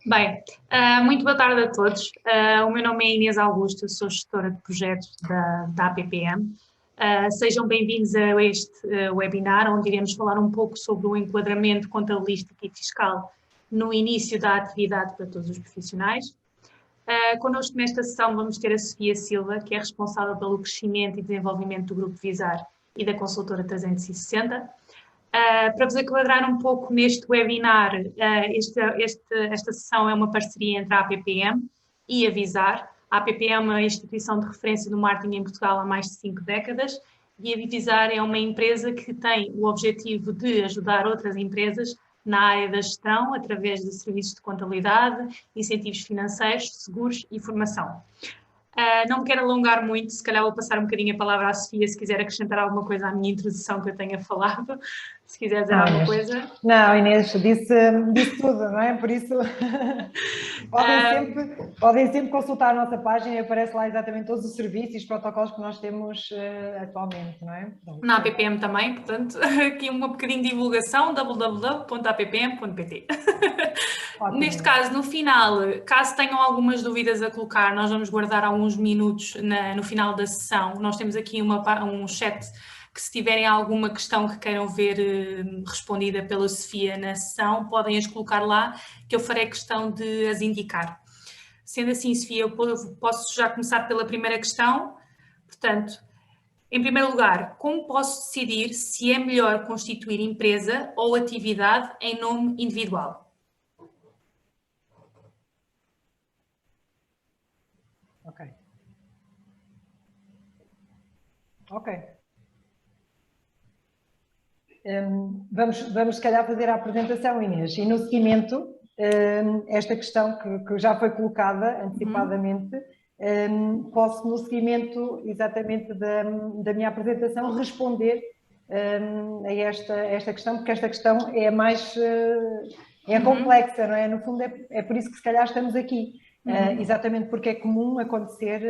Bem, muito boa tarde a todos. O meu nome é Inês Augusto, sou gestora de projetos da APPM. Sejam bem-vindos a este webinar, onde iremos falar um pouco sobre o enquadramento contabilístico e fiscal no início da atividade para todos os profissionais. Connosco nesta sessão vamos ter a Sofia Silva, que é responsável pelo crescimento e desenvolvimento do Grupo Visar e da consultora 360. Para vos enquadrar um pouco neste webinar, esta sessão é uma parceria entre a APPM e a Visar. A APPM é uma instituição de referência do marketing em Portugal há mais de 5 décadas e a Visar é uma empresa que tem o objetivo de ajudar outras empresas na área da gestão, através de serviços de contabilidade, incentivos financeiros, seguros e formação. Não me quero alongar muito, se calhar vou passar um bocadinho a palavra à Sofia, se quiser acrescentar alguma coisa à minha introdução que eu tenha falado, se quiser dizer alguma coisa. Não, Inês, disse tudo, não é? Por isso, podem sempre consultar a nossa página e aparece lá exatamente todos os serviços e os protocolos que nós temos atualmente, não é? Na APPM também, portanto, aqui um bocadinho de divulgação, www.appm.pt. Neste caso, no final, caso tenham algumas dúvidas a colocar, nós vamos guardar alguns minutos no final da sessão. Nós temos aqui um chat que, se tiverem alguma questão que queiram ver respondida pela Sofia na sessão, podem as colocar lá, que eu farei questão de as indicar. Sendo assim, Sofia, eu posso já começar pela primeira questão. Portanto, em primeiro lugar, como posso decidir se é melhor constituir empresa ou atividade em nome individual? Ok. Vamos se calhar fazer a apresentação, Inês, e no seguimento, esta questão que já foi colocada antecipadamente, posso no seguimento exatamente da minha apresentação responder a esta questão, porque esta questão é mais complexa, não é? No fundo é por isso que se calhar estamos aqui. Exatamente porque é comum acontecer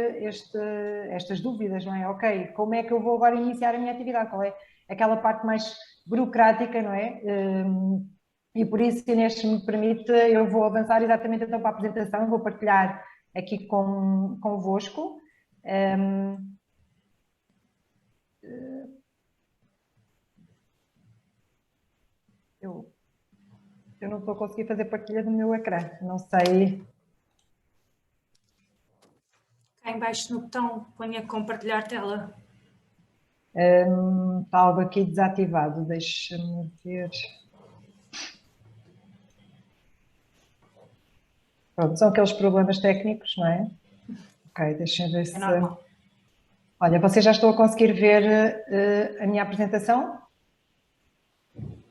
estas dúvidas, não é? Ok, como é que eu vou agora iniciar a minha atividade? Qual é aquela parte mais burocrática, não é? E por isso, se Inês me permite, eu vou avançar exatamente então para a apresentação, vou partilhar aqui convosco. Eu não estou a conseguir fazer partilha do meu ecrã, não sei... Cá em baixo no botão, ponha compartilhar tela. Está algo aqui desativado, deixa-me ver. Pronto, são aqueles problemas técnicos, não é? Ok, deixem ver se... normal. Olha, vocês já estão a conseguir ver a minha apresentação?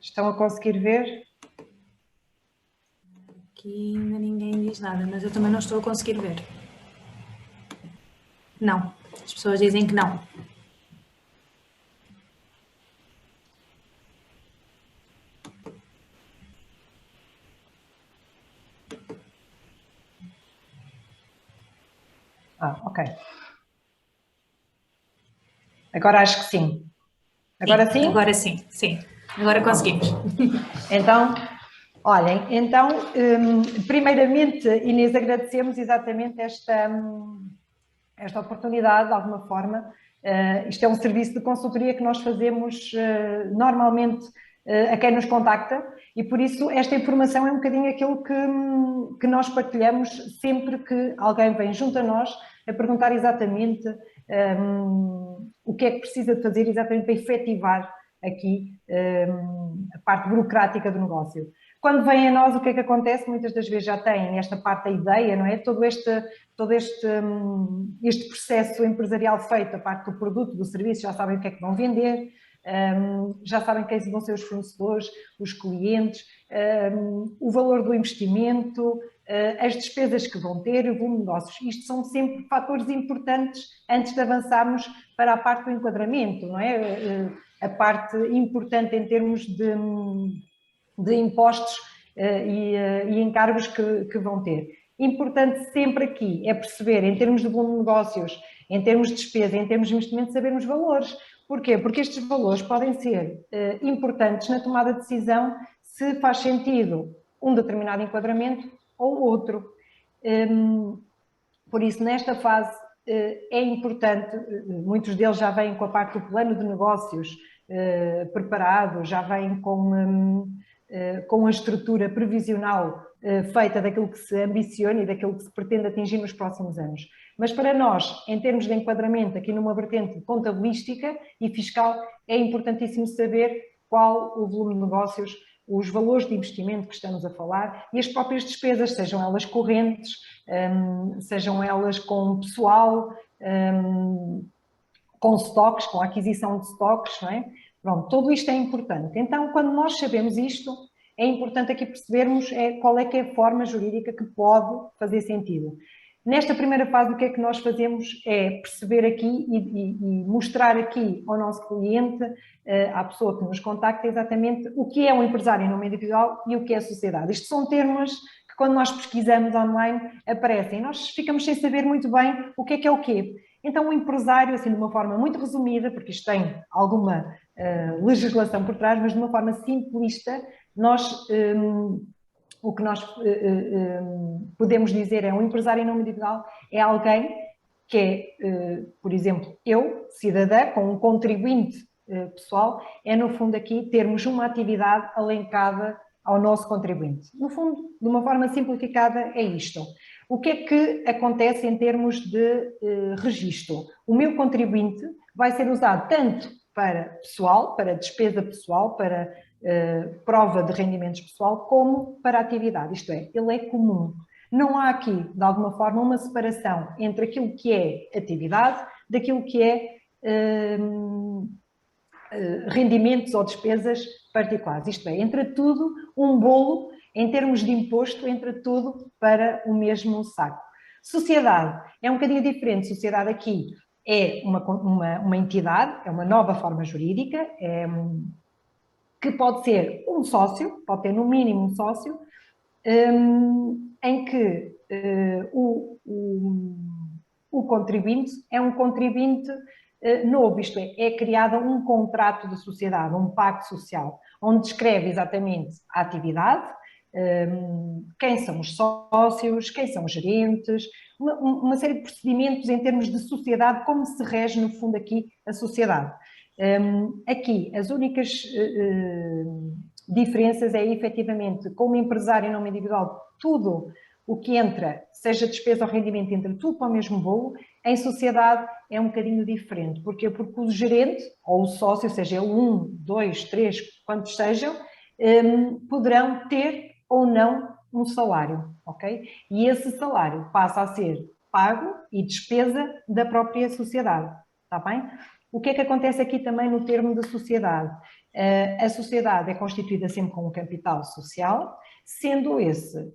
Estão a conseguir ver? Aqui ainda ninguém diz nada, mas eu também não estou a conseguir ver. Não, as pessoas dizem que não. Ok. Agora acho que sim. Agora sim? Agora sim, sim. Agora conseguimos. Então, olhem, primeiramente, Inês, agradecemos exatamente esta oportunidade, de alguma forma. Isto é um serviço de consultoria que nós fazemos normalmente a quem nos contacta e, por isso, esta informação é um bocadinho aquilo que nós partilhamos sempre que alguém vem junto a nós a perguntar exatamente o que é que precisa de fazer exatamente para efetivar aqui a parte burocrática do negócio. Quando vem a nós, o que é que acontece? Muitas das vezes já têm esta parte da ideia, não é? Todo este processo empresarial feito, a parte do produto, do serviço, já sabem o que é que vão vender, já sabem quem vão ser os fornecedores, os clientes, o valor do investimento, as despesas que vão ter, o volume de negócios. Isto são sempre fatores importantes antes de avançarmos para a parte do enquadramento, não é? A parte importante em termos de impostos e encargos que vão ter. Importante sempre aqui é perceber, em termos de volume de negócios, em termos de despesa, em termos de investimento, saber os valores. Porquê? Porque estes valores podem ser importantes na tomada de decisão se faz sentido um determinado enquadramento ou outro. Por isso, nesta fase, é importante, muitos deles já vêm com a parte do plano de negócios preparado, já vêm com a estrutura previsional feita daquilo que se ambiciona e daquilo que se pretende atingir nos próximos anos. Mas para nós, em termos de enquadramento, aqui numa vertente contabilística e fiscal, é importantíssimo saber qual o volume de negócios, os valores de investimento que estamos a falar e as próprias despesas, sejam elas correntes, sejam elas com pessoal, com estoques, com a aquisição de estoques, não é? Pronto, tudo isto é importante. Então, quando nós sabemos isto, é importante aqui percebermos qual é que é a forma jurídica que pode fazer sentido. Nesta primeira fase, o que é que nós fazemos é perceber aqui e mostrar aqui ao nosso cliente, à pessoa que nos contacta, exatamente o que é um empresário em nome individual e o que é a sociedade. Isto são termos que, quando nós pesquisamos online, aparecem. Nós ficamos sem saber muito bem o que é o quê. Então, o empresário, assim, de uma forma muito resumida, porque isto tem alguma legislação por trás, mas de uma forma simplista, o que nós podemos dizer é um empresário em nome individual é alguém que é, por exemplo, eu, cidadã, com um contribuinte pessoal, é no fundo aqui termos uma atividade alencada ao nosso contribuinte. No fundo, de uma forma simplificada, é isto. O que é que acontece em termos de registro? O meu contribuinte vai ser usado tanto para pessoal, para despesa pessoal, para prova de rendimentos pessoal, como para atividade. Isto é, ele é comum. Não há aqui, de alguma forma, uma separação entre aquilo que é atividade daquilo que é rendimentos ou despesas particulares. Isto é, entra tudo um bolo, em termos de imposto, entra tudo para o mesmo saco. Sociedade é um bocadinho diferente. Sociedade aqui é uma entidade, é uma nova forma jurídica, que pode ser um sócio, pode ter no mínimo um sócio, em que o contribuinte é um contribuinte novo, isto é criado um contrato de sociedade, um pacto social, onde descreve exatamente a atividade, quem são os sócios, quem são os gerentes, uma série de procedimentos em termos de sociedade, como se rege no fundo aqui a sociedade. Aqui as únicas diferenças é efetivamente, como empresário em nome individual, tudo o que entra, seja despesa ou rendimento, entra tudo para o mesmo bolo. Em sociedade é um bocadinho diferente. Porquê? Porque o gerente ou o sócio, seja ele 1, 2, 3, quantos sejam, poderão ter ou não um salário, ok? E esse salário passa a ser pago e despesa da própria sociedade, está bem? O que é que acontece aqui também no termo da sociedade? A sociedade é constituída sempre com um capital social, sendo esse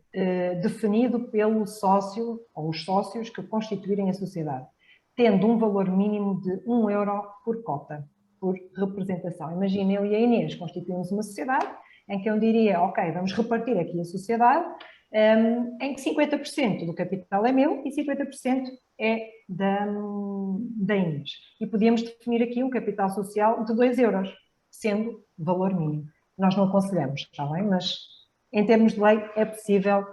definido pelo sócio ou os sócios que constituírem a sociedade, tendo um valor mínimo de 1 euro por cota, por representação. Imagina, eu e a Inês constituímos uma sociedade em que eu diria, ok, vamos repartir aqui a sociedade, em que 50% do capital é meu e 50% é da Inês. E podíamos definir aqui um capital social de 2 euros, sendo valor mínimo. Nós não aconselhamos, está bem? Mas em termos de lei é possível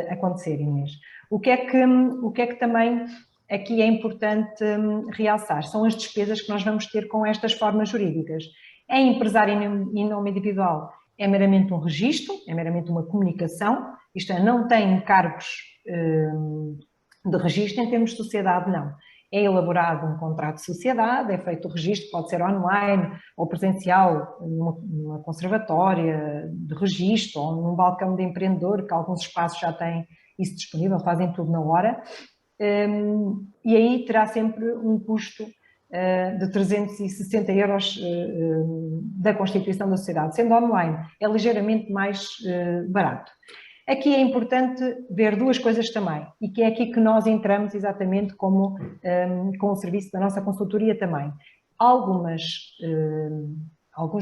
acontecer, Inês. O que é que também aqui é importante realçar? São as despesas que nós vamos ter com estas formas jurídicas. Em empresário em nome individual é meramente um registro, é meramente uma comunicação, isto é, não tem encargos de registro. Em termos de sociedade, não. É elaborado um contrato de sociedade, é feito o registro, pode ser online ou presencial, numa conservatória de registro ou num balcão de empreendedor, que alguns espaços já têm isso disponível, fazem tudo na hora. E aí terá sempre um custo de 360 euros da constituição da sociedade. Sendo online, é ligeiramente mais barato. Aqui é importante ver duas coisas também, e que é aqui que nós entramos exatamente com o serviço da nossa consultoria também. Alguns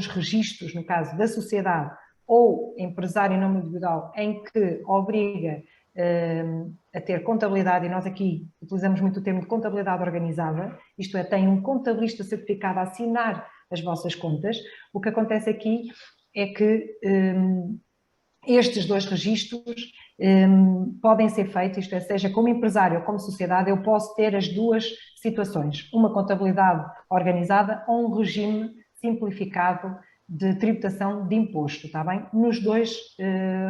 registros, no caso da sociedade ou empresário em nome individual, em que obriga a ter contabilidade, e nós aqui utilizamos muito o termo de contabilidade organizada, isto é, tem um contabilista certificado a assinar as vossas contas. O que acontece aqui é que estes dois registros podem ser feitos, isto é, seja como empresário ou como sociedade, eu posso ter as duas situações, uma contabilidade organizada ou um regime simplificado de tributação de imposto, está bem? Nos dois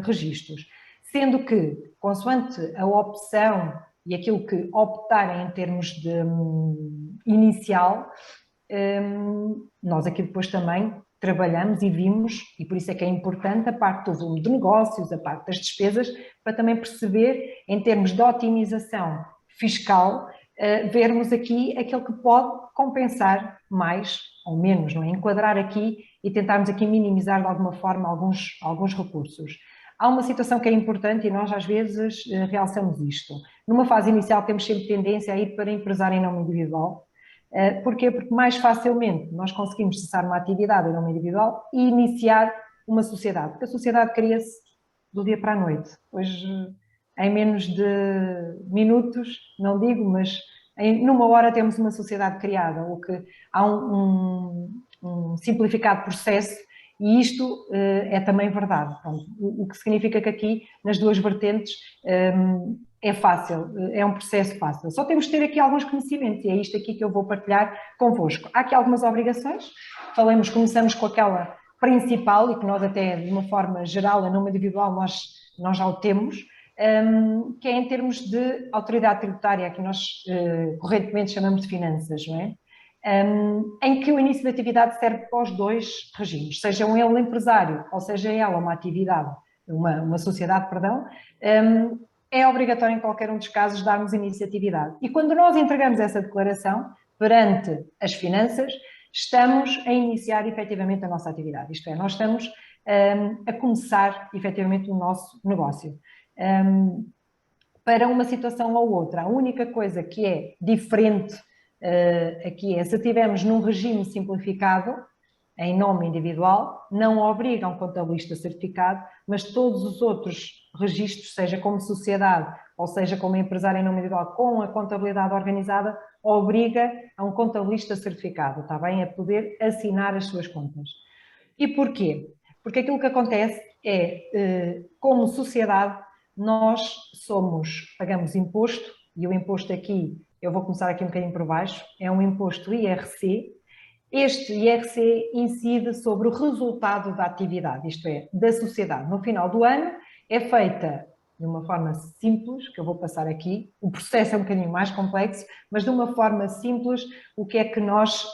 registros. Sendo que, consoante a opção e aquilo que optarem em termos de inicial, nós aqui depois também trabalhamos e vimos, e por isso é que é importante a parte do volume de negócios, a parte das despesas, para também perceber, em termos de otimização fiscal, vermos aqui aquilo que pode compensar mais ou menos, não é? Enquadrar aqui e tentarmos aqui minimizar de alguma forma alguns recursos. Há uma situação que é importante e nós às vezes realçamos isto. Numa fase inicial temos sempre tendência a ir para empresário em nome individual. Porquê? Porque mais facilmente nós conseguimos cessar uma atividade em nome individual e iniciar uma sociedade. Porque a sociedade cria-se do dia para a noite. Hoje, em menos de minutos, não digo, mas numa hora temos uma sociedade criada, o que há um simplificado processo e isto é também verdade. Pronto, o que significa que aqui, nas duas vertentes, é fácil, é um processo fácil. Só temos de ter aqui alguns conhecimentos e é isto aqui que eu vou partilhar convosco. Há aqui algumas obrigações, começamos com aquela principal e que nós até de uma forma geral, em nome individual, nós já o temos, que é em termos de autoridade tributária, que nós correntemente chamamos de finanças, não é? Em que o início da atividade serve para os dois regimes, seja ele empresário ou seja ela uma atividade, uma sociedade, perdão, é obrigatório em qualquer um dos casos darmos iniciatividade. E quando nós entregamos essa declaração perante as finanças, estamos a iniciar efetivamente a nossa atividade, isto é, nós estamos a começar efetivamente o nosso negócio. Para uma situação ou outra, a única coisa que é diferente aqui é, se estivermos num regime simplificado, em nome individual, não obriga um contabilista certificado, mas todos os outros registros, seja como sociedade ou seja como empresário em nome individual, com a contabilidade organizada, obriga a um contabilista certificado, está bem? A poder assinar as suas contas. E porquê? Porque aquilo que acontece é, como sociedade, nós pagamos imposto, e o imposto aqui, eu vou começar aqui um bocadinho por baixo, é um imposto IRC. Este IRC incide sobre o resultado da atividade, isto é, da sociedade. No final do ano é feita de uma forma simples, que eu vou passar aqui, o processo é um bocadinho mais complexo, mas de uma forma simples, o que é que nós,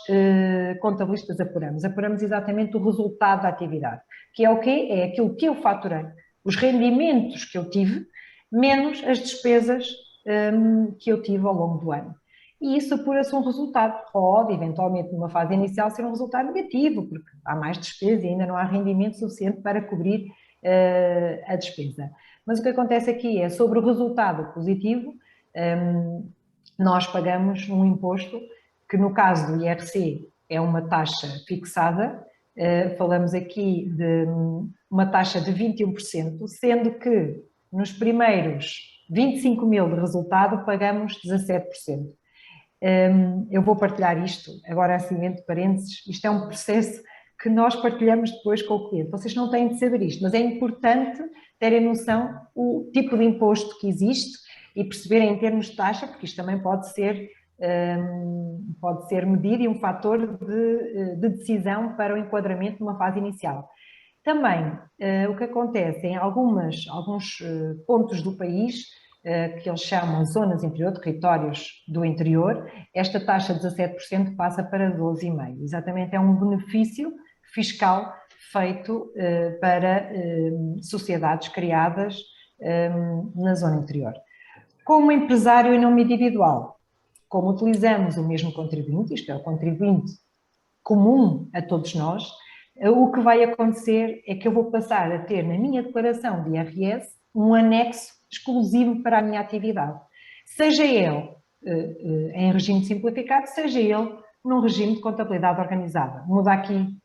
contabilistas, apuramos? Apuramos exatamente o resultado da atividade, que é o quê? É aquilo que eu faturei, os rendimentos que eu tive, menos as despesas que eu tive ao longo do ano. E isso apura-se um resultado. Pode, eventualmente, numa fase inicial, ser um resultado negativo, porque há mais despesa e ainda não há rendimento suficiente para cobrir a despesa. Mas o que acontece aqui é, sobre o resultado positivo, nós pagamos um imposto que, no caso do IRC, é uma taxa fixada, falamos aqui de uma taxa de 21%, sendo que nos primeiros 25 mil de resultado pagamos 17%. Eu vou partilhar isto, agora assim, entre parênteses, isto é um processo que nós partilhamos depois com o cliente. Vocês não têm de saber isto, mas é importante terem noção o tipo de imposto que existe e perceberem em termos de taxa, porque isto também pode ser medido e um fator de decisão para o enquadramento numa fase inicial. Também, o que acontece em alguns pontos do país, que eles chamam zonas interior, territórios do interior, esta taxa de 17% passa para 12,5%. Exatamente, é um benefício fiscal feito para sociedades criadas na zona interior. Como empresário em nome individual, como utilizamos o mesmo contribuinte, isto é, o contribuinte comum a todos nós, o que vai acontecer é que eu vou passar a ter na minha declaração de IRS um anexo exclusivo para a minha atividade. Seja ele em regime simplificado, seja ele num regime de contabilidade organizada. Muda aqui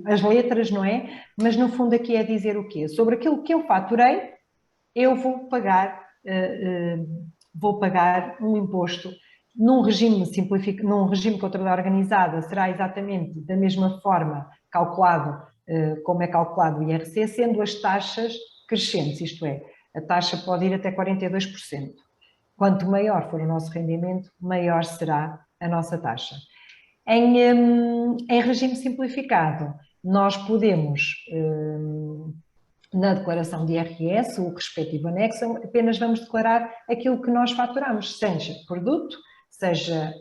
as letras, não é? Mas no fundo aqui é dizer o quê? Sobre aquilo que eu faturei, eu vou pagar um imposto num regime de contabilidade organizada, será exatamente da mesma forma calculado como é calculado o IRC, sendo as taxas crescentes, isto é, a taxa pode ir até 42%. Quanto maior for o nosso rendimento, maior será a nossa taxa. Em regime simplificado, nós podemos, na declaração de IRS, o respectivo anexo, apenas vamos declarar aquilo que nós faturamos, seja produto, seja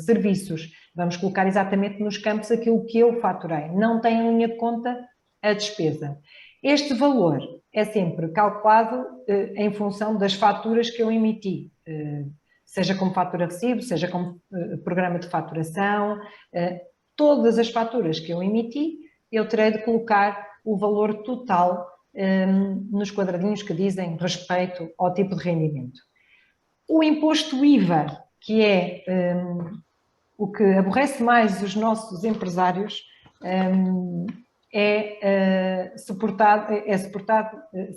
serviços. Vamos colocar exatamente nos campos aquilo que eu faturei. Não tem em linha de conta a despesa. Este valor é sempre calculado em função das faturas que eu emiti, seja como fatura recibo, seja como programa de faturação. Todas as faturas que eu emiti, eu terei de colocar o valor total nos quadradinhos que dizem respeito ao tipo de rendimento. O imposto IVA, que é o que aborrece mais os nossos empresários, é suportado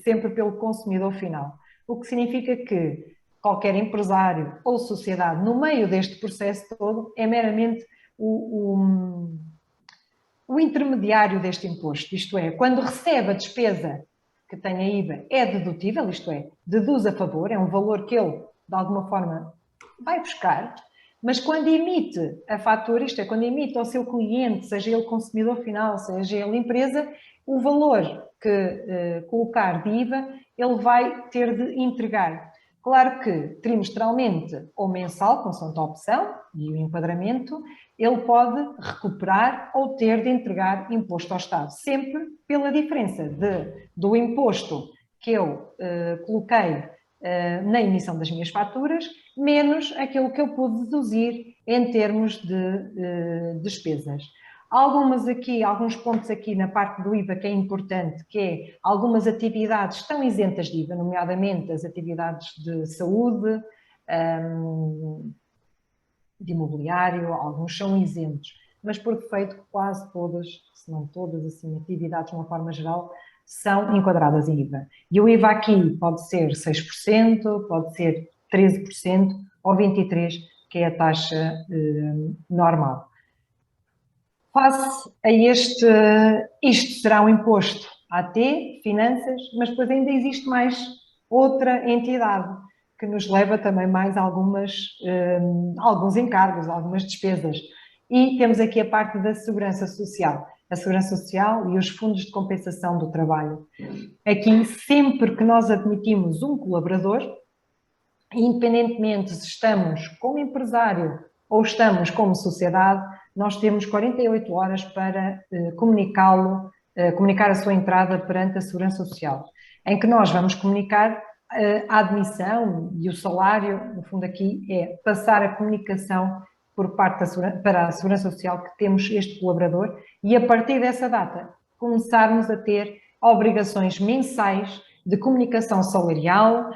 sempre pelo consumidor final. O que significa que qualquer empresário ou sociedade, no meio deste processo todo, é meramente o intermediário deste imposto. Isto é, quando recebe a despesa que tem a IVA, é dedutível, isto é, deduz a favor, é um valor que ele, de alguma forma, vai buscar. Mas quando emite a fatura, isto é, quando emite ao seu cliente, seja ele consumidor final, seja ele empresa, o valor que colocar de IVA, ele vai ter de entregar. Claro que, trimestralmente ou mensal, consoante a opção e o enquadramento, ele pode recuperar ou ter de entregar imposto ao Estado, sempre pela diferença do imposto que eu coloquei na emissão das minhas faturas, menos aquilo que eu pude deduzir em termos de despesas. Alguns pontos aqui na parte do IVA que é importante, que é algumas atividades estão isentas de IVA, nomeadamente as atividades de saúde, de imobiliário, alguns são isentos, mas por defeito quase todas, se não todas, assim, atividades de uma forma geral, são enquadradas em IVA. E o IVA aqui pode ser 6%, pode ser 13% ou 23%, que é a taxa normal. Face a isto será um imposto AT, finanças, mas depois ainda existe mais outra entidade que nos leva também mais alguns encargos, algumas despesas. E temos aqui a parte da segurança social. A segurança social e os fundos de compensação do trabalho. Aqui, sempre que nós admitimos um colaborador, independentemente se estamos como empresário ou estamos como sociedade, nós temos 48 horas para comunicar a sua entrada perante a Segurança Social, em que nós vamos comunicar a admissão e o salário, no fundo aqui é passar a comunicação por parte para a Segurança Social que temos este colaborador e a partir dessa data começarmos a ter obrigações mensais de comunicação salarial,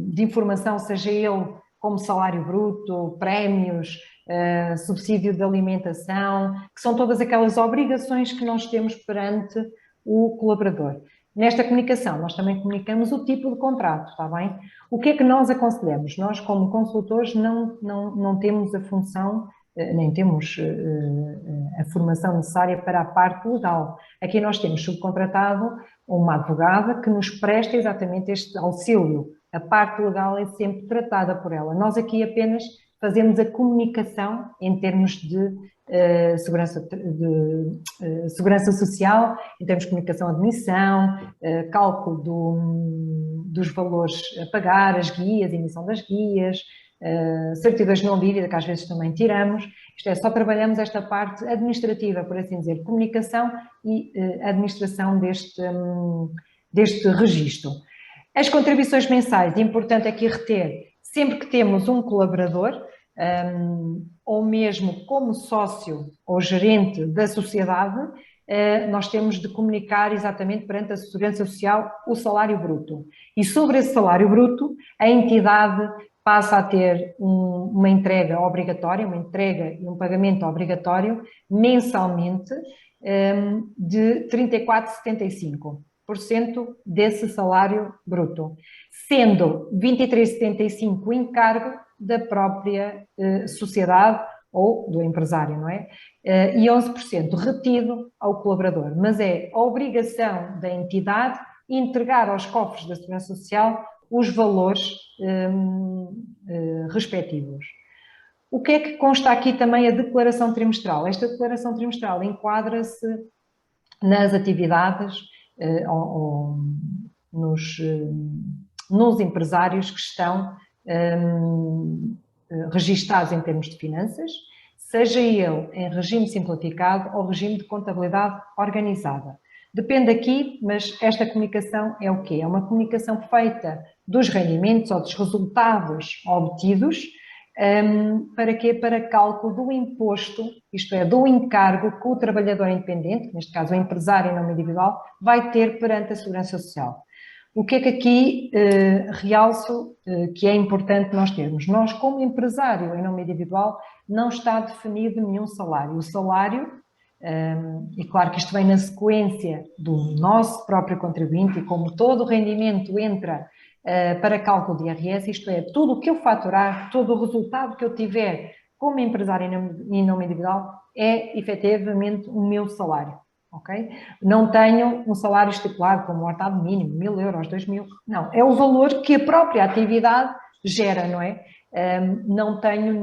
de informação, seja ele como salário bruto, prémios, subsídio de alimentação, que são todas aquelas obrigações que nós temos perante o colaborador. Nesta comunicação, nós também comunicamos o tipo de contrato, está bem? O que é que nós aconselhamos? Nós, como consultores, não temos a função, nem temos a formação necessária para a parte legal. Aqui nós temos subcontratado uma advogada que nos presta exatamente este auxílio. A parte legal é sempre tratada por ela. Nós aqui apenas fazemos a comunicação em termos de segurança social, em termos de comunicação de admissão, cálculo dos valores a pagar, as guias, emissão das guias, certidões de não dívida, que às vezes também tiramos. Isto é, só trabalhamos esta parte administrativa, por assim dizer, comunicação e administração deste registro. As contribuições mensais, é importante aqui reter, sempre que temos um colaborador, ou mesmo como sócio ou gerente da sociedade, nós temos de comunicar exatamente perante a Segurança Social o salário bruto. E sobre esse salário bruto, a entidade passa a ter uma entrega obrigatória, uma entrega e um pagamento obrigatório mensalmente de 34,75% desse salário bruto, sendo 23,75% o encargo da própria sociedade ou do empresário, não é? E 11% retido ao colaborador, mas é a obrigação da entidade entregar aos cofres da Segurança Social os valores respectivos. O que é que consta aqui também a declaração trimestral? Esta declaração trimestral enquadra-se nas atividades ou nos empresários que estão registados em termos de finanças, seja ele em regime simplificado ou regime de contabilidade organizada. Depende aqui, mas esta comunicação é o quê? É uma comunicação feita dos rendimentos ou dos resultados obtidos. Para quê? Para cálculo do imposto, isto é, do encargo que o trabalhador independente, neste caso o empresário em nome individual, vai ter perante a Segurança Social. O que é que aqui realço que é importante nós termos? Nós, como empresário em nome individual, não está definido nenhum salário. O salário, e claro que isto vem na sequência do nosso próprio contribuinte, e como todo o rendimento entra para cálculo de IRS, isto é, tudo o que eu faturar, todo o resultado que eu tiver como empresário em nome individual é efetivamente o meu salário. Okay? Não tenho um salário estipulado como um ordenado mínimo, 1.000 euros, 2.000, não, é o valor que a própria atividade gera, não é? Não tenho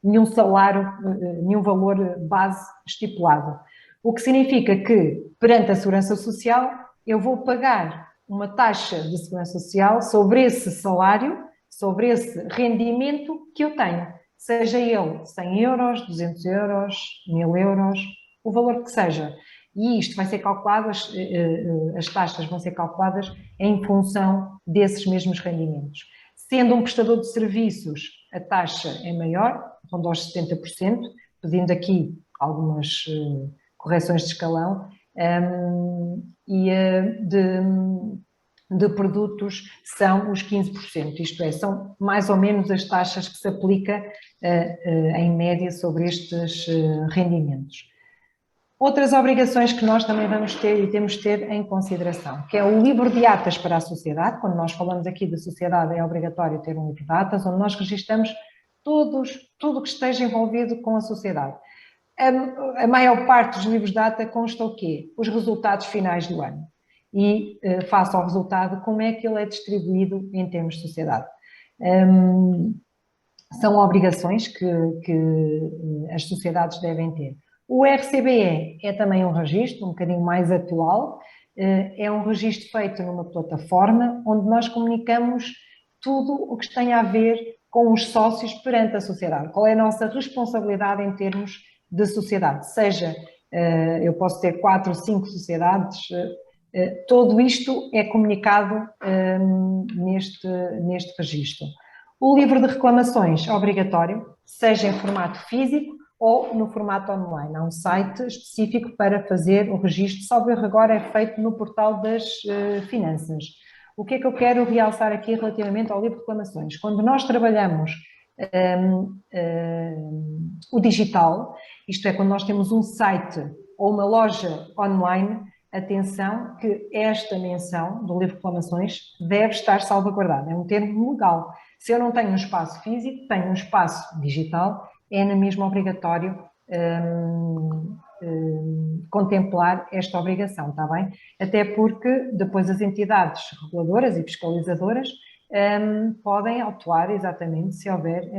nenhum salário, nenhum valor base estipulado. O que significa que, perante a Segurança Social, eu vou pagar uma taxa de Segurança Social sobre esse salário, sobre esse rendimento que eu tenho, seja ele 100 euros, 200 euros, 1.000 euros, o valor que seja. E isto vai ser calculado, as taxas vão ser calculadas em função desses mesmos rendimentos. Sendo um prestador de serviços, a taxa é maior, ronda aos 70%, pedindo aqui algumas correções de escalão, e de produtos são os 15%, isto é, são mais ou menos as taxas que se aplica em média sobre estes rendimentos. Outras obrigações que nós também vamos ter e temos de ter em consideração, que é o livro de atas para a sociedade. Quando nós falamos aqui de sociedade, é obrigatório ter um livro de atas, onde nós registramos tudo que esteja envolvido com a sociedade. A maior parte dos livros de ata consta o quê? Os resultados finais do ano. E, face ao resultado, como é que ele é distribuído em termos de sociedade. São obrigações que as sociedades devem ter. O RCBE é também um registro um bocadinho mais atual, é um registro feito numa plataforma onde nós comunicamos tudo o que tem a ver com os sócios perante a sociedade. Qual é a nossa responsabilidade em termos de sociedade? Seja, eu posso ter 4 ou 5 sociedades, tudo isto é comunicado neste registro. O livro de reclamações é obrigatório, seja em formato físico ou no formato online. Há um site específico para fazer o registro, salvo erro agora é feito no portal das finanças. O que é que eu quero realçar aqui relativamente ao livro de reclamações? Quando nós trabalhamos o digital, isto é, quando nós temos um site ou uma loja online, atenção que esta menção do livro de reclamações deve estar salvaguardada. É um termo legal. Se eu não tenho um espaço físico, tenho um espaço digital, é na mesma obrigatório contemplar esta obrigação, está bem? Até porque depois as entidades reguladoras e fiscalizadoras podem atuar exatamente se houver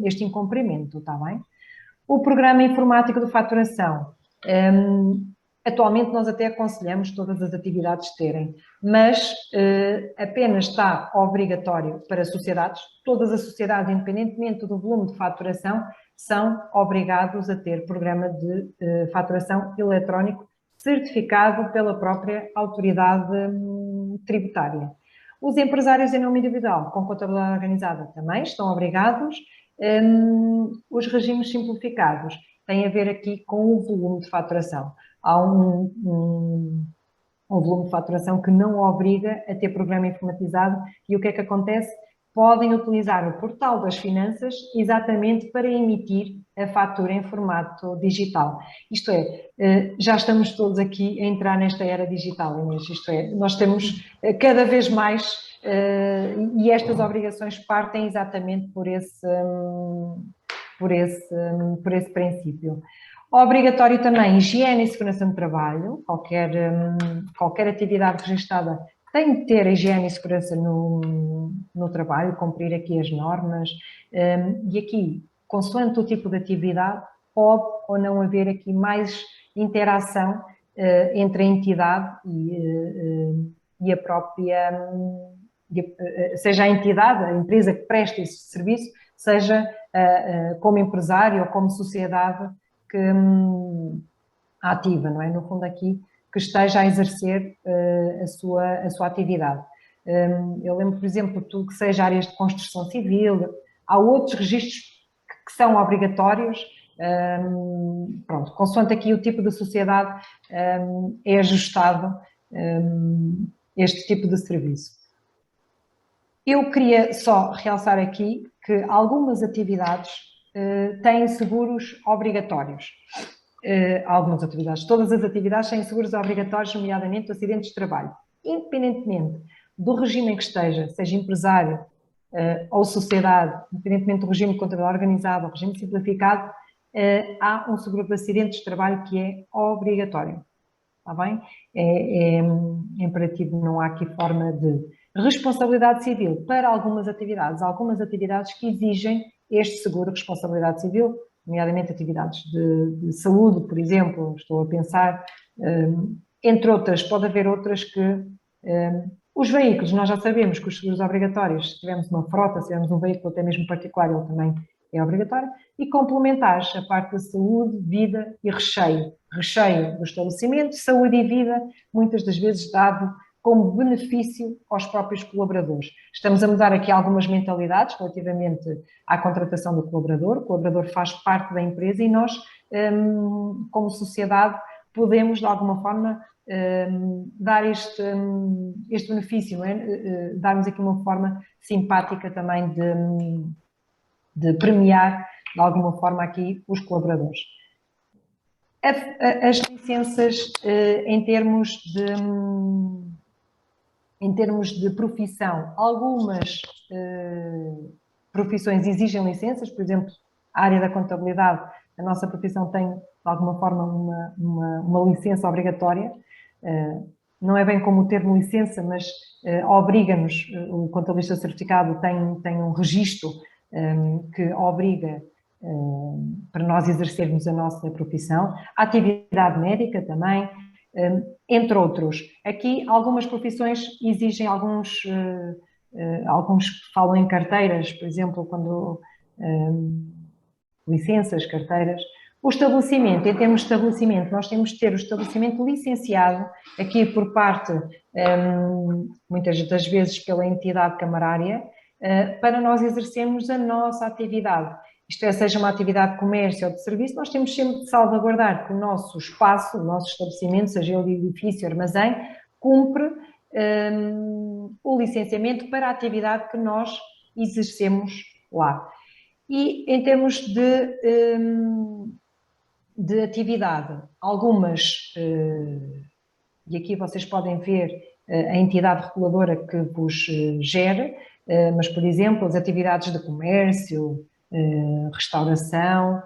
este incumprimento, está bem? O programa informático de faturação, atualmente nós até aconselhamos todas as atividades terem, mas apenas está obrigatório para sociedades. Todas as sociedades, independentemente do volume de faturação, são obrigados a ter programa de faturação eletrónico certificado pela própria autoridade tributária. Os empresários em nome individual com contabilidade organizada também estão obrigados. Os regimes simplificados têm a ver aqui com o volume de faturação. Há um volume de faturação que não obriga a ter programa informatizado e o que é que acontece? podem utilizar o portal das finanças exatamente para emitir a fatura em formato digital. Isto é, já estamos todos aqui a entrar nesta era digital, Inês. Isto é, nós temos cada vez mais, e estas obrigações partem exatamente por esse princípio. Obrigatório também higiene e segurança no trabalho, qualquer atividade registada tem de ter higiene e segurança no trabalho, cumprir aqui as normas, e aqui, consoante o tipo de atividade, pode ou não haver aqui mais interação entre a entidade e a própria, seja a entidade, a empresa que presta esse serviço, seja como empresário ou como sociedade que ativa, não é? No fundo aqui, que esteja a exercer a sua atividade. Eu lembro, por exemplo, tudo que seja áreas de construção civil, há outros registros que são obrigatórios, pronto, consoante aqui o tipo de sociedade é ajustado este tipo de serviço. Eu queria só realçar aqui que algumas atividades têm seguros obrigatórios. Algumas atividades, todas as atividades têm seguros obrigatórios, nomeadamente acidentes de trabalho. Independentemente do regime em que esteja, seja empresário ou sociedade, independentemente do regime de contabilidade organizado ou regime simplificado, há um seguro de acidentes de trabalho que é obrigatório. Está bem? É imperativo, não há aqui forma de responsabilidade civil para algumas atividades que exigem este seguro de responsabilidade civil, nomeadamente atividades de saúde, por exemplo, estou a pensar, entre outras, pode haver outras que... os veículos, nós já sabemos que os seguros obrigatórios, se tivermos uma frota, se tivermos um veículo até mesmo particular, ele também é obrigatório, e complementares a parte da saúde, vida e recheio. Recheio do estabelecimento, saúde e vida, muitas das vezes dado como benefício aos próprios colaboradores. Estamos a mudar aqui algumas mentalidades relativamente à contratação do colaborador. O colaborador faz parte da empresa e nós, como sociedade, podemos, de alguma forma, dar este benefício, não é? Darmos aqui uma forma simpática também de premiar, de alguma forma, aqui os colaboradores. As licenças em termos de profissão, algumas profissões exigem licenças, por exemplo, a área da contabilidade, a nossa profissão tem, de alguma forma, uma licença obrigatória. Não é bem como o termo licença, mas obriga-nos, o contabilista certificado tem um registro que obriga para nós exercermos a nossa profissão. A atividade médica também, entre outros. Aqui, algumas profissões exigem alguns falam em carteiras, por exemplo, quando licenças, carteiras. O estabelecimento, em termos de estabelecimento, nós temos de ter o estabelecimento licenciado, aqui por parte, muitas das vezes, pela entidade camarária, para nós exercermos a nossa atividade. Isto é, seja uma atividade de comércio ou de serviço, nós temos sempre de salvaguardar que o nosso espaço, o nosso estabelecimento, seja ele edifício, armazém, cumpre o licenciamento para a atividade que nós exercemos lá. E em termos de atividade, algumas, e aqui vocês podem ver a entidade reguladora que vos gere, mas, por exemplo, as atividades de comércio, restauração,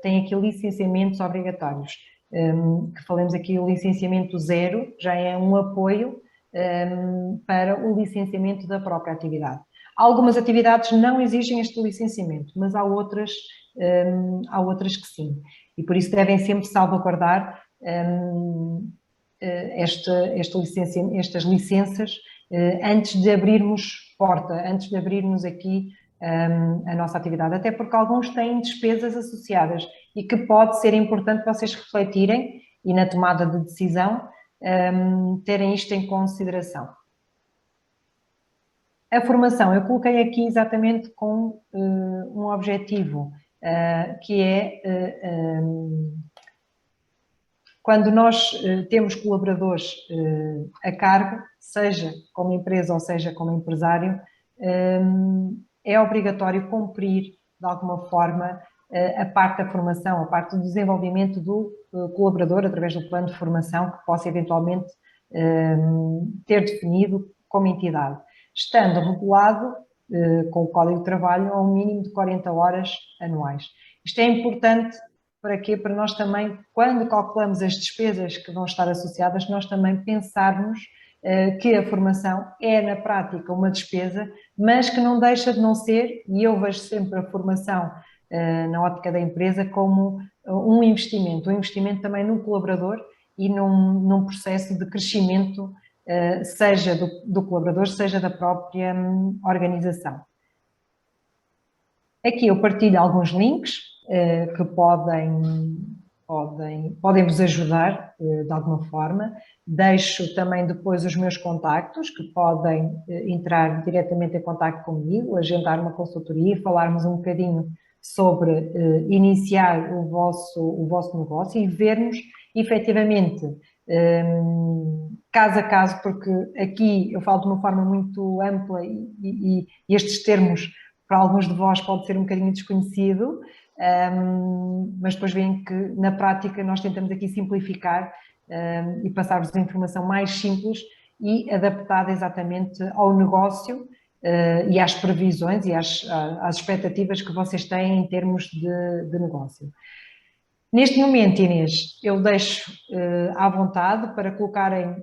têm aqui licenciamentos obrigatórios. Que falamos aqui, o licenciamento zero já é um apoio para o licenciamento da própria atividade. Algumas atividades não exigem este licenciamento, mas há outras que sim. E por isso devem sempre salvaguardar estas licenças antes de abrirmos porta, antes de abrirmos aqui a nossa atividade. Até porque alguns têm despesas associadas e que pode ser importante vocês refletirem e na tomada de decisão terem isto em consideração. A formação, eu coloquei aqui exatamente com um objetivo, que é quando nós temos colaboradores a cargo, seja como empresa ou seja como empresário, é obrigatório cumprir, de alguma forma, a parte da formação, a parte do desenvolvimento do colaborador, através do plano de formação que possa eventualmente ter definido como entidade, estando regulado com o Código de Trabalho a um mínimo de 40 horas anuais. Isto é importante para quê? Para nós também, quando calculamos as despesas que vão estar associadas, nós também pensarmos que a formação é, na prática, uma despesa, mas que não deixa de não ser, e eu vejo sempre a formação na ótica da empresa como um investimento também no colaborador e num processo de crescimento, seja do colaborador, seja da própria organização. Aqui eu partilho alguns links que podem vos ajudar de alguma forma. Deixo também depois os meus contactos, que podem entrar diretamente em contacto comigo, agendar uma consultoria, falarmos um bocadinho sobre iniciar o vosso negócio e vermos efetivamente caso a caso, porque aqui eu falo de uma forma muito ampla e estes termos para alguns de vós pode ser um bocadinho desconhecido, mas depois veem que na prática nós tentamos aqui simplificar e passar-vos a informação mais simples e adaptada exatamente ao negócio e às previsões e às expectativas que vocês têm em termos de negócio. Neste momento, Inês, eu deixo à vontade para colocarem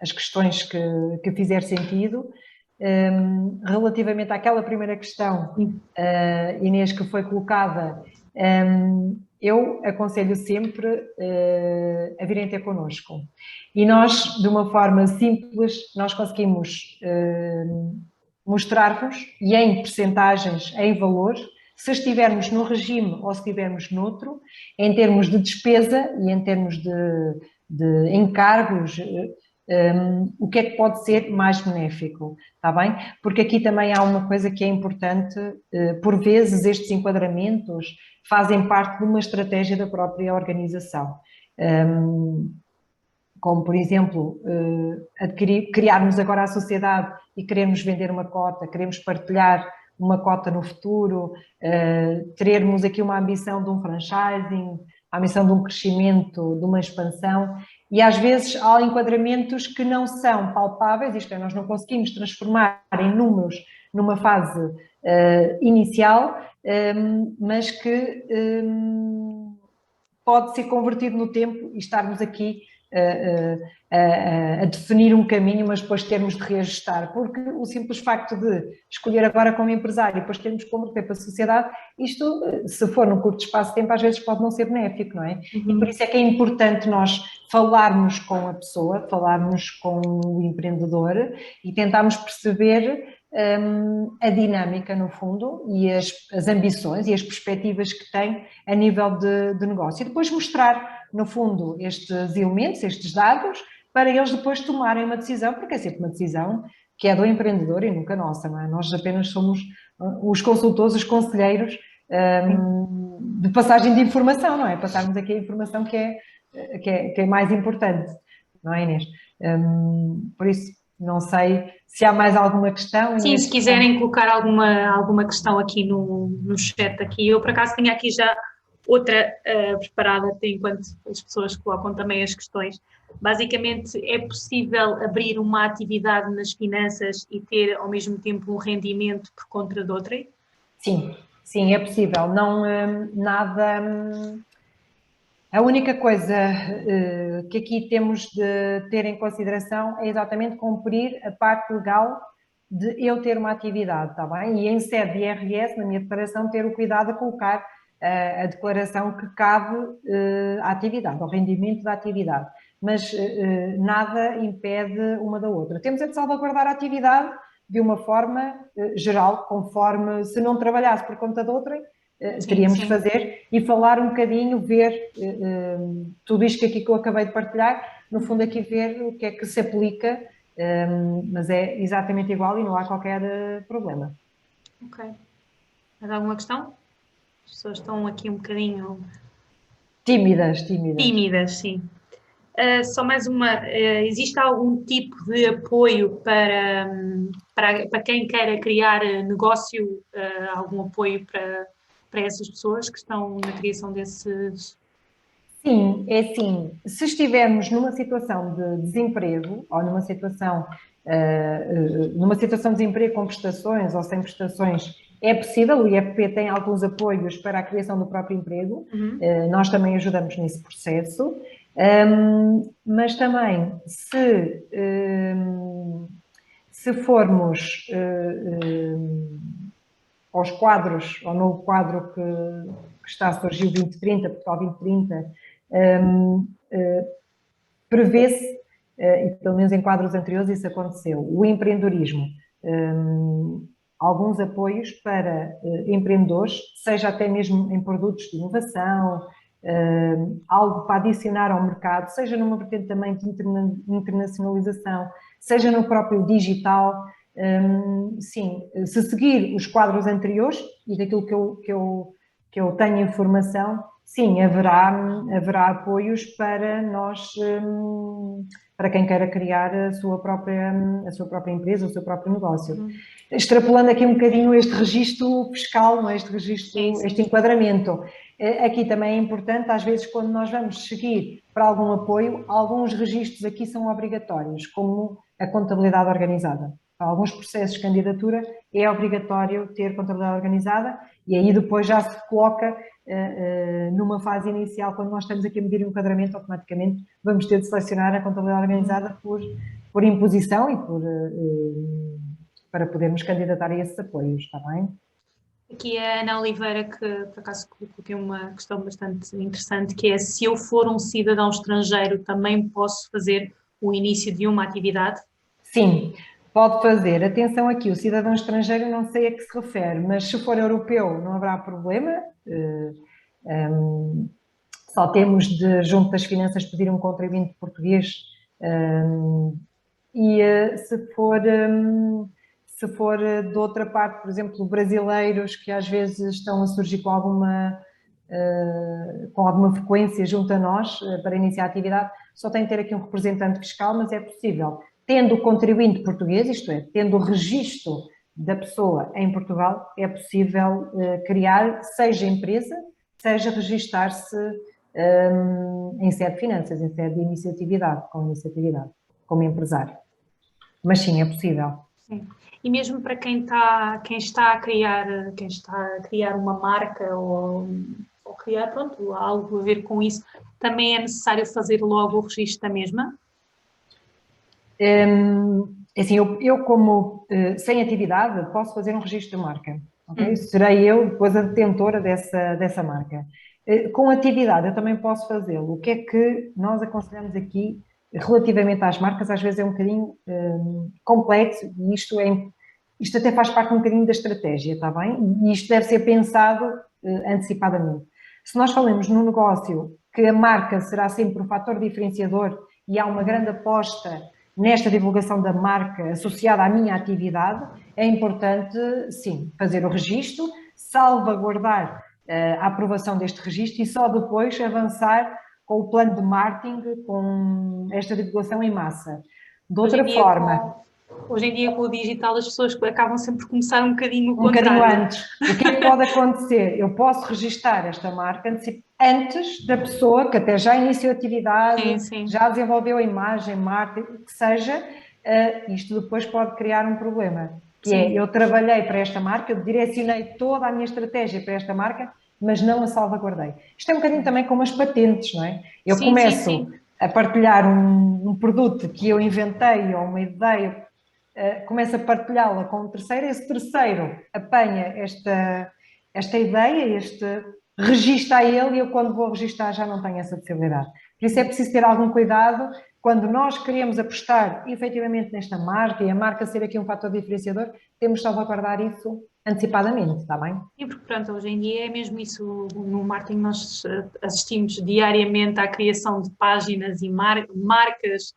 as questões que fizer sentido. Relativamente àquela primeira questão, Inês, que foi colocada, eu aconselho sempre a virem ter connosco. E nós, de uma forma simples, nós conseguimos mostrar-vos, e em percentagens, em valores, se estivermos no regime ou se estivermos noutro, em termos de despesa e em termos de encargos, o que é que pode ser mais benéfico, está bem? Porque aqui também há uma coisa que é importante, por vezes estes enquadramentos fazem parte de uma estratégia da própria organização. Como, por exemplo, criarmos agora a sociedade e queremos vender uma cota, queremos partilhar uma cota no futuro, termos aqui uma ambição de um franchising, a ambição de um crescimento, de uma expansão, e às vezes há enquadramentos que não são palpáveis, isto é, nós não conseguimos transformar em números numa fase inicial, mas que pode ser convertido no tempo e estarmos aqui a definir um caminho, mas depois termos de reajustar, porque o simples facto de escolher agora como empresário e depois termos que converter para a sociedade, isto, se for num curto espaço de tempo, às vezes pode não ser benéfico, não é? E por isso é que é importante nós falarmos com a pessoa, falarmos com o empreendedor e tentarmos perceber a dinâmica, no fundo, e as ambições e as perspectivas que tem a nível de negócio. E depois mostrar, no fundo, estes elementos, estes dados, para eles depois tomarem uma decisão, porque é sempre uma decisão que é do empreendedor e nunca nossa, não é? Nós apenas somos os consultores, os conselheiros de passagem de informação, não é? Passarmos aqui a informação que é mais importante, não é, Inês? Por isso, não sei se há mais alguma questão. Sim, se quiserem colocar alguma questão aqui no chat aqui. Eu, por acaso, tinha aqui já outra preparada, enquanto as pessoas colocam também as questões. Basicamente, é possível abrir uma atividade nas finanças e ter, ao mesmo tempo, um rendimento por conta de outra? Sim, sim, é possível. Não, nada... A única coisa que aqui temos de ter em consideração é exatamente cumprir a parte legal de eu ter uma atividade, está bem? E em sede de IRS, na minha declaração, ter o cuidado de colocar a declaração que cabe à atividade, ao rendimento da atividade. Mas nada impede uma da outra. Temos é de salvaguardar a atividade de uma forma geral, conforme se não trabalhasse por conta de outra, teríamos de fazer e falar um bocadinho, ver tudo isto que eu acabei de partilhar, no fundo aqui ver o que é que se aplica, mas é exatamente igual e não há qualquer problema. Ok. Mais alguma questão? As pessoas estão aqui um bocadinho... Tímidas, sim. Só mais uma, existe algum tipo de apoio para para quem queira criar negócio, algum apoio para essas pessoas que estão na criação desses... Sim, é assim, se estivermos numa situação de desemprego ou numa situação de desemprego com prestações ou sem prestações, é possível, o IFP tem alguns apoios para a criação do próprio emprego, nós também ajudamos nesse processo, mas também se formos aos quadros, ao novo quadro que está a surgir, o 2030, Portugal 2030, prevê-se, e pelo menos em quadros anteriores isso aconteceu, o empreendedorismo, alguns apoios para empreendedores, seja até mesmo em produtos de inovação, algo para adicionar ao mercado, seja numa vertente também de internacionalização, seja no próprio digital. Sim, se seguir os quadros anteriores e daquilo que eu tenho informação, sim, haverá apoios para nós, para quem queira criar a sua própria empresa, o seu próprio negócio. Extrapolando aqui um bocadinho este registro fiscal, não é? Este enquadramento. Aqui também é importante, às vezes, quando nós vamos seguir para algum apoio, alguns registros aqui são obrigatórios, como a contabilidade organizada. Para alguns processos de candidatura é obrigatório ter contabilidade organizada e aí depois já se coloca numa fase inicial, quando nós estamos aqui a medir o enquadramento, automaticamente vamos ter de selecionar a contabilidade organizada por imposição e para podermos candidatar a esses apoios, está bem? Aqui é a Ana Oliveira que, por acaso, coloquei uma questão bastante interessante, que é: se eu for um cidadão estrangeiro, também posso fazer o início de uma atividade? Sim, pode fazer. Atenção aqui, o cidadão estrangeiro não sei a que se refere, mas se for europeu não haverá problema. Só temos de, junto das finanças, pedir um contribuinte português e se for de outra parte, por exemplo, brasileiros que às vezes estão a surgir com alguma frequência junto a nós para iniciar a atividade, só tem de ter aqui um representante fiscal, mas é possível. Tendo o contribuinte português, isto é, tendo o registro da pessoa em Portugal, é possível criar, seja empresa, seja registar-se em sede de finanças, em sede de iniciatividade, como empresário. Mas sim, é possível. Sim. E mesmo para quem está a criar uma marca ou criar, pronto, algo a ver com isso, também é necessário fazer logo o registro da mesma? Assim, eu como sem atividade posso fazer um registro de marca, okay? Serei eu depois a detentora dessa marca. Com atividade eu também posso fazê-lo. O que é que nós aconselhamos aqui relativamente às marcas? Às vezes é um bocadinho complexo e isto até faz parte um bocadinho da estratégia, está bem? E isto deve ser pensado antecipadamente. Se nós falamos num negócio que a marca será sempre um fator diferenciador e há uma grande aposta nesta divulgação da marca associada à minha atividade, é importante, sim, fazer o registro, salvaguardar a aprovação deste registro e só depois avançar com o plano de marketing, com esta divulgação em massa. De outra forma... Hoje em dia, com o digital, as pessoas acabam sempre por começar um bocadinho antes. O que é que pode acontecer? Eu posso registar esta marca antes da pessoa que até já iniciou a atividade, sim. Já desenvolveu a imagem, marketing, o que seja, isto depois pode criar um problema. Que é, eu trabalhei para esta marca, eu direcionei toda a minha estratégia para esta marca, mas não a salvaguardei. Isto é um bocadinho também como as patentes, não é? Eu começo a partilhar um produto que eu inventei ou uma ideia, começo a partilhá-la com um terceiro, esse terceiro apanha esta ideia, registra a ele e eu quando vou registar já não tenho essa possibilidade. Por isso é preciso ter algum cuidado quando nós queremos apostar efetivamente nesta marca e a marca ser aqui um fator diferenciador, temos de salvaguardar isso antecipadamente, está bem? Sim, porque pronto, hoje em dia é mesmo isso, no marketing nós assistimos diariamente à criação de páginas e marcas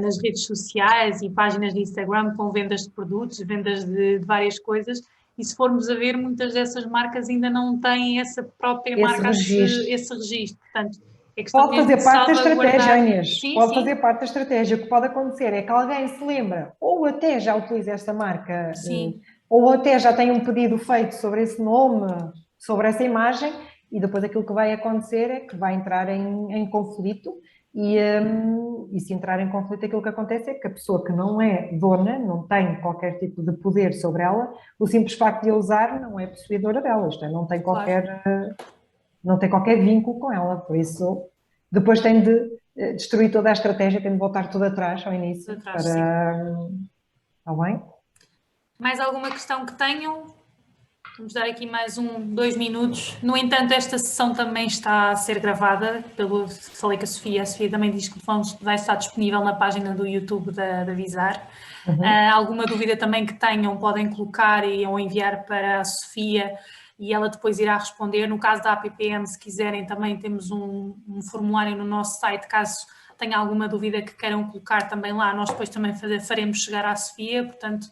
nas redes sociais e páginas de Instagram com vendas de produtos, vendas de várias coisas, e se formos a ver, muitas dessas marcas ainda não têm essa própria marca, esse registro. Portanto, É questão Pode mesmo fazer de parte da salvaguardar. estratégia, Inês. Sim, Pode sim, fazer parte da estratégia. O que pode acontecer é que alguém se lembra, ou até já utiliza esta marca, sim, ou até já tem um pedido feito sobre esse nome, sobre essa imagem, e depois aquilo que vai acontecer é que vai entrar em conflito. E se entrar em conflito, aquilo que acontece é que a pessoa que não é dona, não tem qualquer tipo de poder sobre ela, o simples facto de a usar não é possuidora dela, isto é, claro. não tem qualquer vínculo com ela, por isso depois tem de destruir toda a estratégia, tem de voltar tudo atrás ao início Atrás, sim. para... Está bem? Mais alguma questão que tenham? Vamos dar aqui mais 2 minutos. No entanto, esta sessão também está a ser gravada. Falei com a Sofia também diz que vai estar disponível na página do YouTube da Visar. Alguma dúvida também que tenham, podem colocar ou enviar para a Sofia e ela depois irá responder. No caso da APPM, se quiserem, também temos um formulário no nosso site, caso tenha alguma dúvida que queiram colocar também lá, nós depois também faremos chegar à Sofia, portanto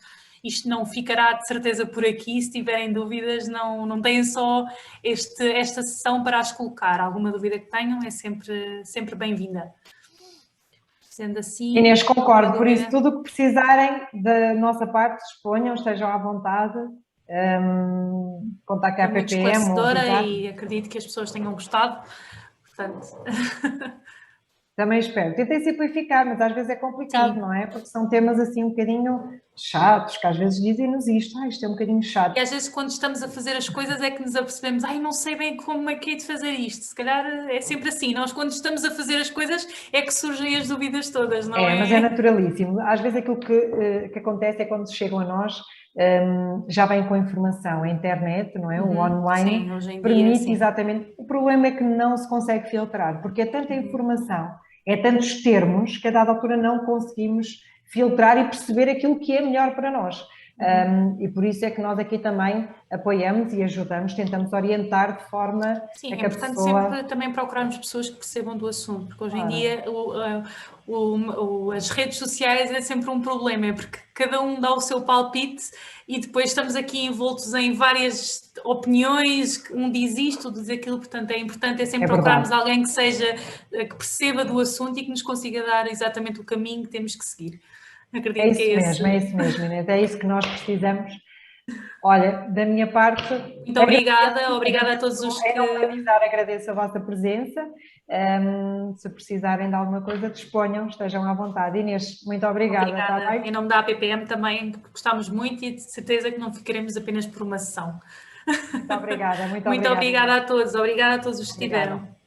isto não ficará de certeza por aqui. Se tiverem dúvidas, não têm só esta sessão para as colocar. Alguma dúvida que tenham é sempre bem-vinda. Sendo assim, Inês, concordo, por isso dúvida, tudo o que precisarem da nossa parte, disponham, estejam à vontade, contactem a foi muito APPM ou esclarecedora avisar. e acredito que as pessoas tenham gostado. Portanto, Também espero. Tentei simplificar, mas às vezes é complicado, sim. não é? Porque são temas assim um bocadinho chatos, que às vezes dizem-nos isto, isto é um bocadinho chato. E às vezes quando estamos a fazer as coisas é que nos apercebemos, não sei bem como é que é de fazer isto. Se calhar é sempre assim, nós quando estamos a fazer as coisas é que surgem as dúvidas todas, não É, mas é é? naturalíssimo. Às vezes aquilo que acontece é quando chegam a nós, já vem com informação. A internet, não é? O online Sim, hoje em dia, permite sim. exatamente. O problema é que não se consegue filtrar, porque é tanta informação, é tantos termos, que a dada altura não conseguimos filtrar e perceber aquilo que é melhor para nós. E por isso é que nós aqui também apoiamos e ajudamos, tentamos orientar de forma Sim, a é que a importante pessoa... sempre também procurarmos pessoas que percebam do assunto, porque hoje em Claro, dia as redes sociais é sempre um problema, é porque cada um dá o seu palpite e depois estamos aqui envoltos em várias opiniões, um diz isto, outro diz aquilo, portanto é importante sempre é procurarmos verdade. alguém que perceba do assunto e que nos consiga dar exatamente o caminho que temos que seguir. Acredito que é esse. É isso mesmo, Inês, é isso que nós precisamos. Olha, da minha parte, Muito obrigada, obrigada a agradeço, todos os em que... nome da Visar, agradeço a vossa presença. Se precisarem de alguma coisa, disponham, estejam à vontade. Inês, muito obrigada, está Obrigada. bem? Em nome da APPM também gostámos muito e de certeza que não ficaremos apenas por uma sessão. Muito obrigada, muito Muito obrigada, obrigada Inês. a todos, obrigada a todos os que Obrigada. estiveram.